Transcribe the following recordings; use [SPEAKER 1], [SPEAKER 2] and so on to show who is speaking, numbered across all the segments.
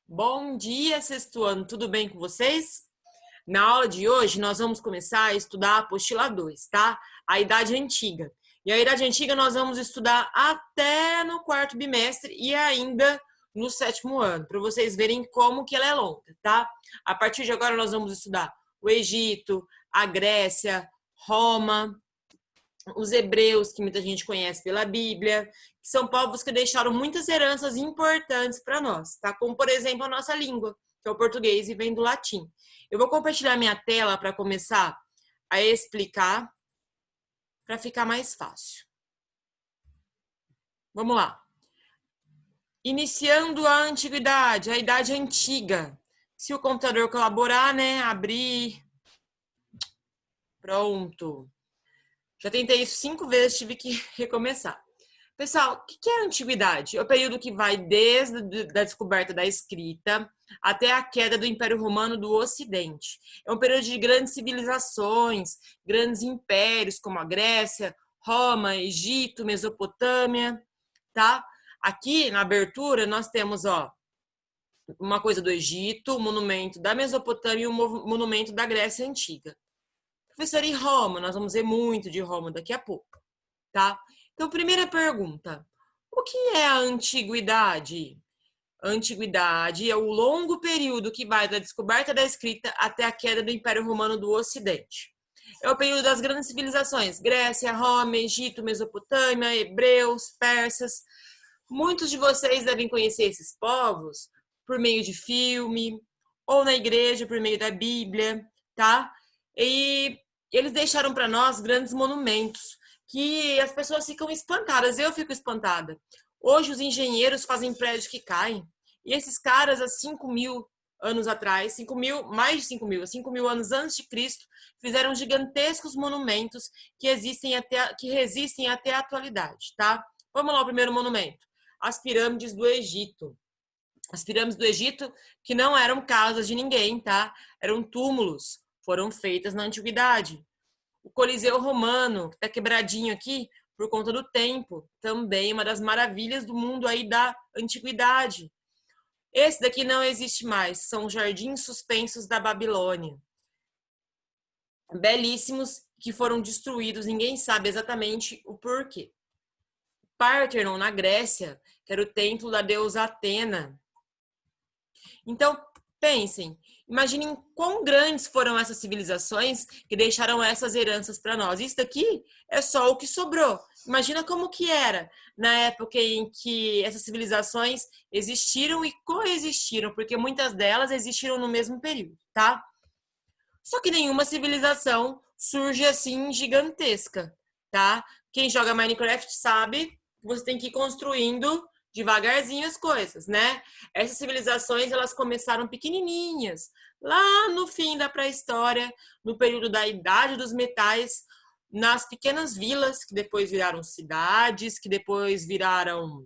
[SPEAKER 1] Bom dia, sexto ano, tudo bem com vocês? Na aula de hoje, nós vamos começar a estudar a apostila 2, tá? A Idade Antiga. E a Idade Antiga nós vamos estudar até no quarto bimestre e ainda no sétimo ano, para vocês verem como que ela é longa, tá? A partir de agora nós vamos estudar o Egito, a Grécia, Roma, os hebreus, que muita gente conhece pela Bíblia, que são povos que deixaram muitas heranças importantes para nós, tá? Como, por exemplo, a nossa língua, que é o português e vem do latim. Eu vou compartilhar minha tela para começar a explicar, para ficar mais fácil. Vamos lá. Iniciando a antiguidade, a idade antiga. Se o computador colaborar, né? Abrir. Pronto. Já tentei isso 5 vezes, tive que recomeçar. Pessoal, o que é a antiguidade? É o período que vai desde a descoberta da escrita até a queda do Império Romano do Ocidente. É um período de grandes civilizações, grandes impérios como a Grécia, Roma, Egito, Mesopotâmia, tá? Aqui na abertura nós temos, uma coisa do Egito, o monumento da Mesopotâmia e o monumento da Grécia Antiga. Professor, e Roma? Nós vamos ver muito de Roma daqui a pouco, tá? Então, primeira pergunta: o que é a antiguidade? A antiguidade é o longo período que vai da descoberta da escrita até a queda do Império Romano do Ocidente. É o período das grandes civilizações: Grécia, Roma, Egito, Mesopotâmia, hebreus, persas. Muitos de vocês devem conhecer esses povos por meio de filme ou na igreja por meio da Bíblia, tá? E eles deixaram para nós grandes monumentos que as pessoas ficam espantadas. Eu fico espantada. Hoje os engenheiros fazem prédios que caem. E esses caras, há 5.000 anos atrás, 5.000, mais de 5.000 anos antes de Cristo, fizeram gigantescos monumentos que resistem até a atualidade, tá? Vamos lá, o primeiro monumento. As pirâmides do Egito. As pirâmides do Egito, que não eram casas de ninguém, tá? Eram túmulos, foram feitas na antiguidade. O Coliseu Romano, que tá quebradinho aqui por conta do tempo, também uma das maravilhas do mundo aí da antiguidade. Esse daqui não existe mais, são os jardins suspensos da Babilônia. Belíssimos, que foram destruídos, ninguém sabe exatamente o porquê. Parthenon, na Grécia, que era o templo da deusa Atena. Então, pensem, imaginem quão grandes foram essas civilizações que deixaram essas heranças para nós. Isso daqui é só o que sobrou. Imagina como que era na época em que essas civilizações existiram e coexistiram, porque muitas delas existiram no mesmo período, tá? Só que nenhuma civilização surge assim gigantesca, tá? Quem joga Minecraft sabe que você tem que ir construindo devagarzinho as coisas, né? Essas civilizações, elas começaram pequenininhas, lá no fim da pré-história, no período da Idade dos Metais, nas pequenas vilas que depois viraram cidades, que depois viraram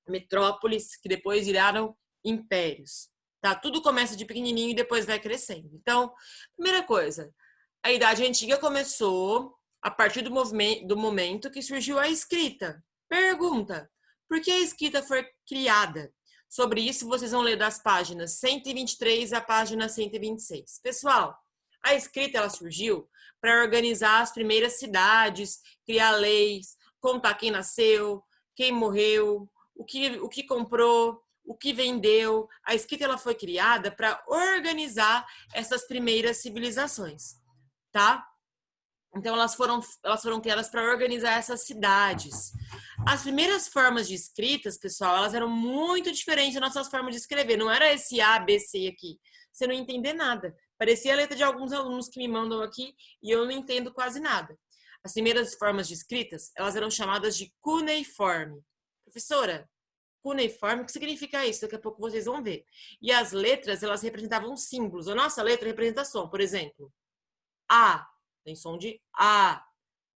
[SPEAKER 1] metrópoles, que depois viraram impérios. Tá? Tudo começa de pequenininho e depois vai crescendo. Então, primeira coisa, a Idade Antiga começou a partir do momento que surgiu a escrita. Pergunta: por que a escrita foi criada? Sobre isso, vocês vão ler das páginas 123 à página 126. Pessoal, a escrita ela surgiu para organizar as primeiras cidades, criar leis, contar quem nasceu, quem morreu, o que comprou, o que vendeu. A escrita ela foi criada para organizar essas primeiras civilizações, tá? Então elas foram criadas para organizar essas cidades. As primeiras formas de escritas, pessoal, elas eram muito diferentes das nossas formas de escrever. Não era esse A, B, C aqui. Você não entender nada. Parecia a letra de alguns alunos que me mandam aqui e eu não entendo quase nada. As primeiras formas de escritas, elas eram chamadas de cuneiforme. Professora, cuneiforme, o que significa isso? Daqui a pouco vocês vão ver. E as letras, elas representavam símbolos. A nossa letra representa som, por exemplo. A, tem som de A,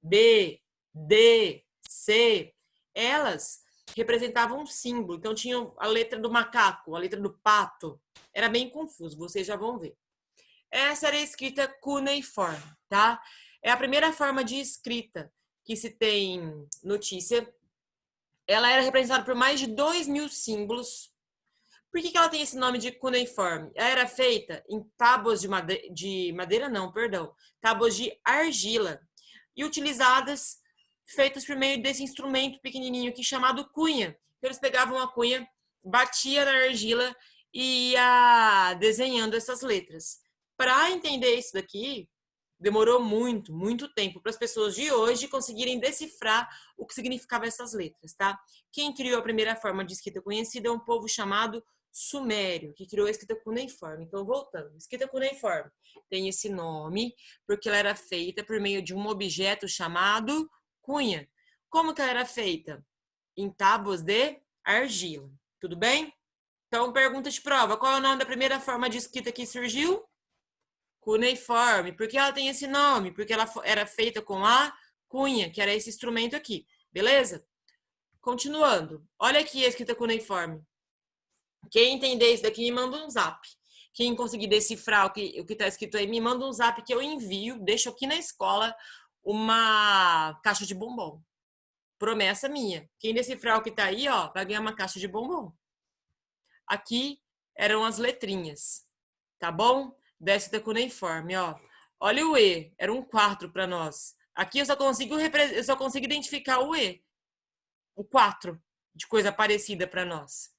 [SPEAKER 1] B, D, C. Elas representavam um símbolo. Então, tinham a letra do macaco, a letra do pato. Era bem confuso, vocês já vão ver. Essa era a escrita cuneiforme, tá? É a primeira forma de escrita que se tem notícia. Ela era representada por mais de 2.000 símbolos. Por que ela tem esse nome de cuneiforme? Ela era feita em tábuas tábuas de argila e utilizadas, feitas por meio desse instrumento pequenininho aqui chamado cunha. Eles pegavam a cunha, batia na argila e ia desenhando essas letras. Para entender isso daqui, demorou muito tempo para as pessoas de hoje conseguirem decifrar o que significavam essas letras, tá? Quem criou a primeira forma de escrita conhecida é um povo chamado Sumério, que criou a escrita cuneiforme. Então, voltando, escrita cuneiforme tem esse nome porque ela era feita por meio de um objeto chamado cunha. Como que ela era feita? Em tábuas de argila. Tudo bem? Então, pergunta de prova. Qual é o nome da primeira forma de escrita que surgiu? Cuneiforme. Por que ela tem esse nome? Porque ela era feita com a cunha, que era esse instrumento aqui. Beleza? Continuando. Olha aqui a escrita cuneiforme. Quem entender isso daqui, me manda um zap. Quem conseguir decifrar o que está escrito aí, me manda um zap que eu envio, deixo aqui na escola uma caixa de bombom. Promessa minha. Quem decifrar o que está aí, ó, vai ganhar uma caixa de bombom. Aqui eram as letrinhas, tá bom? Da escrita cuneiforme, ó. Olha o E, era um 4 para nós. Aqui eu só consigo identificar o E, o 4, de coisa parecida para nós.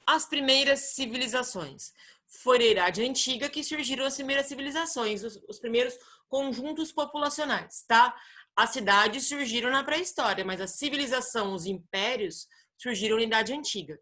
[SPEAKER 1] As primeiras civilizações. Foi a Idade Antiga que surgiram as primeiras civilizações, os primeiros conjuntos populacionais, tá? As cidades surgiram na pré-história, mas a civilização, os impérios, surgiram na Idade Antiga.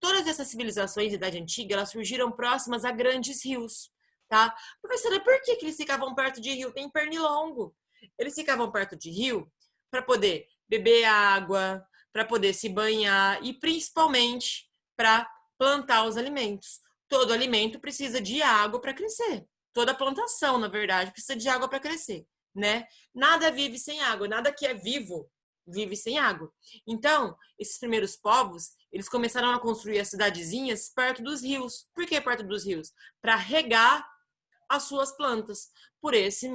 [SPEAKER 1] Todas essas civilizações da Idade Antiga, elas surgiram próximas a grandes rios, tá? Professora, por que eles ficavam perto de rio? Tem pernilongo. Eles ficavam perto de rio para poder beber água, para poder se banhar e principalmente para plantar os alimentos. Todo alimento precisa de água para crescer. Toda plantação, na verdade, precisa de água para crescer, né? Nada vive sem água, nada que é vivo vive sem água. Então, esses primeiros povos, eles começaram a construir as cidadezinhas perto dos rios. Por que perto dos rios? Para regar as suas plantas. Por esse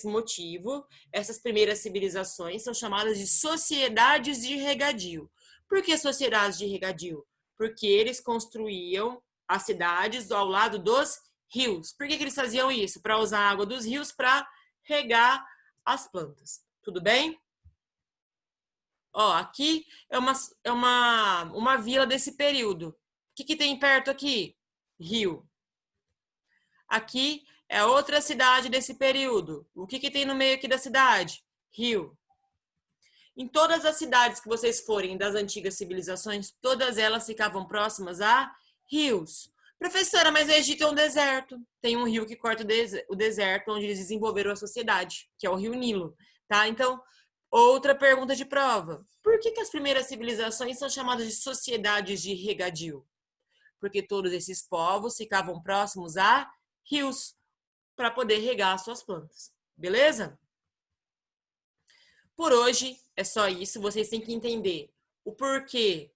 [SPEAKER 1] motivo, essas primeiras civilizações são chamadas de sociedades de regadio. Por que sociedades de regadio? Porque eles construíam as cidades ao lado dos rios. Por que eles faziam isso? Para usar a água dos rios para regar as plantas. Tudo bem? Ó, aqui é uma vila desse período. O que tem perto aqui? Rio. Aqui é outra cidade desse período. O que tem no meio aqui da cidade? Rio. Em todas as cidades que vocês forem das antigas civilizações, todas elas ficavam próximas a rios. Professora, mas o Egito é um deserto. Tem um rio que corta o deserto onde eles desenvolveram a sociedade, que é o Rio Nilo, tá? Então, outra pergunta de prova. Por que as primeiras civilizações são chamadas de sociedades de regadio? Porque todos esses povos ficavam próximos a rios para poder regar as suas plantas. Beleza? Por hoje é só isso. Vocês têm que entender o porquê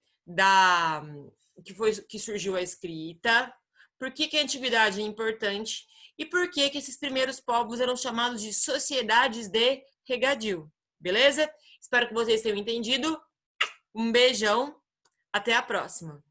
[SPEAKER 1] que surgiu a escrita, por que a antiguidade é importante e por que esses primeiros povos eram chamados de sociedades de regadio. Beleza? Espero que vocês tenham entendido. Um beijão. Até a próxima.